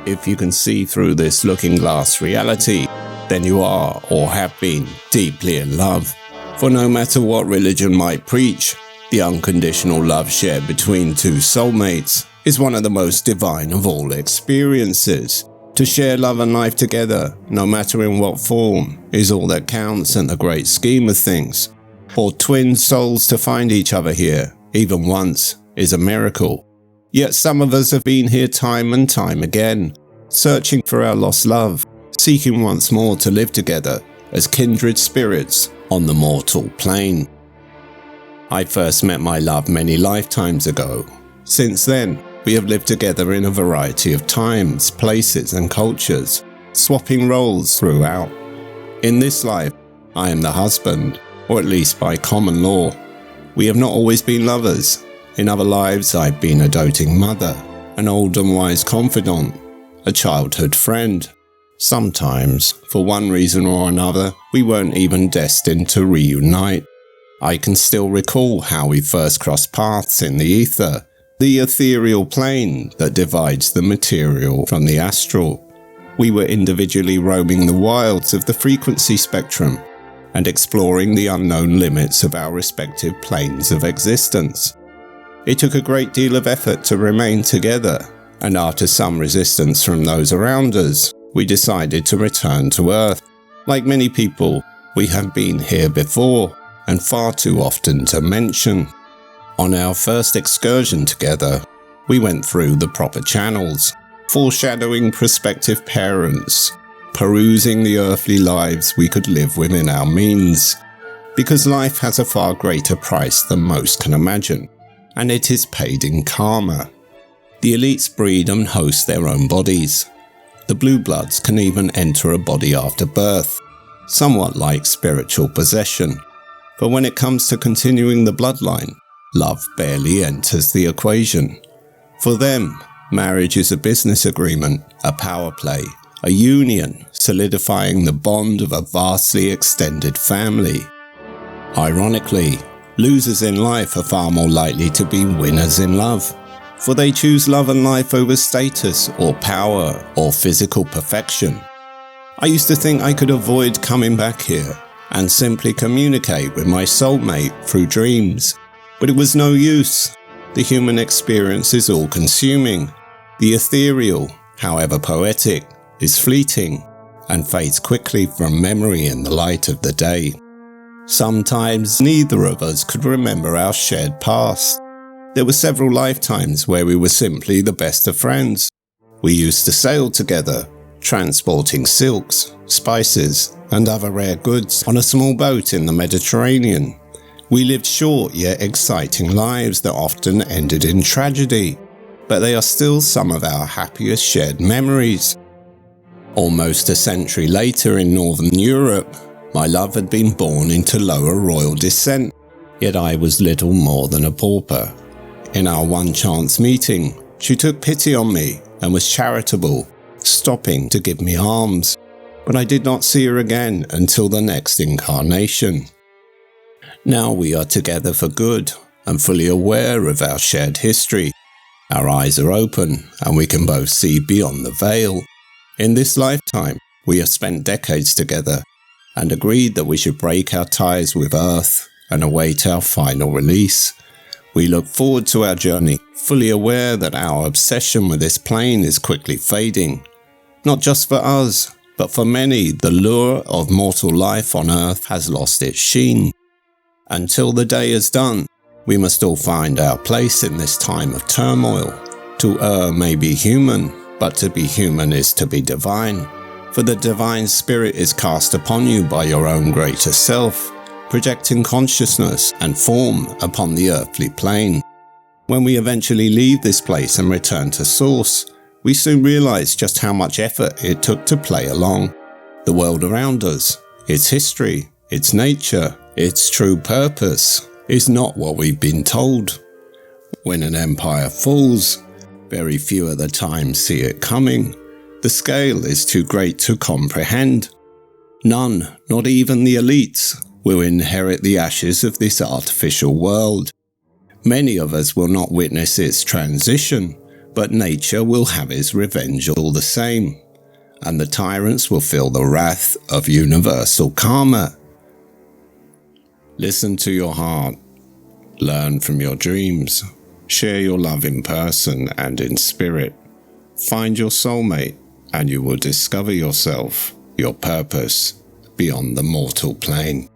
If you can see through this looking glass reality, then you are or have been deeply in love. For no matter what religion might preach, the unconditional love shared between two soulmates is one of the most divine of all experiences. To share love and life together, no matter in what form, is all that counts in the great scheme of things. For twin souls to find each other here, even once, is a miracle. Yet some of us have been here time and time again, searching for our lost love, seeking once more to live together as kindred spirits on the mortal plane. I first met my love many lifetimes ago. Since then, we have lived together in a variety of times, places and cultures, swapping roles throughout. In this life, I am the husband, or at least by common law. We have not always been lovers. In other lives, I've been a doting mother, an old and wise confidant, a childhood friend. Sometimes, for one reason or another, we weren't even destined to reunite. I can still recall how we first crossed paths in the ether, the ethereal plane that divides the material from the astral. We were individually roaming the wilds of the frequency spectrum and exploring the unknown limits of our respective planes of existence. It took a great deal of effort to remain together, and after some resistance from those around us, we decided to return to Earth. Like many people, we have been here before, and far too often to mention. On our first excursion together, we went through the proper channels, foreshadowing prospective parents, perusing the earthly lives we could live within our means, because life has a far greater price than most can imagine, and it is paid in karma. The elites breed and host their own bodies. The blue bloods can even enter a body after birth, somewhat like spiritual possession. But when it comes to continuing the bloodline, love barely enters the equation. For them, marriage is a business agreement, a power play, a union solidifying the bond of a vastly extended family. Ironically, losers in life are far more likely to be winners in love, for they choose love and life over status or power or physical perfection. I used to think I could avoid coming back here and simply communicate with my soulmate through dreams, but it was no use. The human experience is all-consuming. The ethereal, however poetic, is fleeting and fades quickly from memory in the light of the day. Sometimes neither of us could remember our shared past. There were several lifetimes where we were simply the best of friends. We used to sail together, transporting silks, spices, and other rare goods on a small boat in the Mediterranean. We lived short yet exciting lives that often ended in tragedy, but they are still some of our happiest shared memories. Almost a century later in Northern Europe, my love had been born into lower royal descent, yet I was little more than a pauper. In our one chance meeting, she took pity on me and was charitable, stopping to give me alms, but I did not see her again until the next incarnation. Now we are together for good and fully aware of our shared history. Our eyes are open and we can both see beyond the veil. In this lifetime, we have spent decades together and agreed that we should break our ties with Earth and await our final release. We look forward to our journey, fully aware that our obsession with this plane is quickly fading. Not just for us, but for many, the lure of mortal life on Earth has lost its sheen. Until the day is done, we must all find our place in this time of turmoil. To err may be human, but to be human is to be divine. For the divine spirit is cast upon you by your own greater self, projecting consciousness and form upon the earthly plane. When we eventually leave this place and return to Source, we soon realize just how much effort it took to play along. The world around us, its history, its nature, its true purpose, is not what we've been told. When an empire falls, very few at the time see it coming. The scale is too great to comprehend. None, not even the elites, will inherit the ashes of this artificial world. Many of us will not witness its transition, but nature will have its revenge all the same, and the tyrants will feel the wrath of universal karma. Listen to your heart, learn from your dreams, share your love in person and in spirit. Find your soulmate, and you will discover yourself, your purpose, beyond the mortal plane.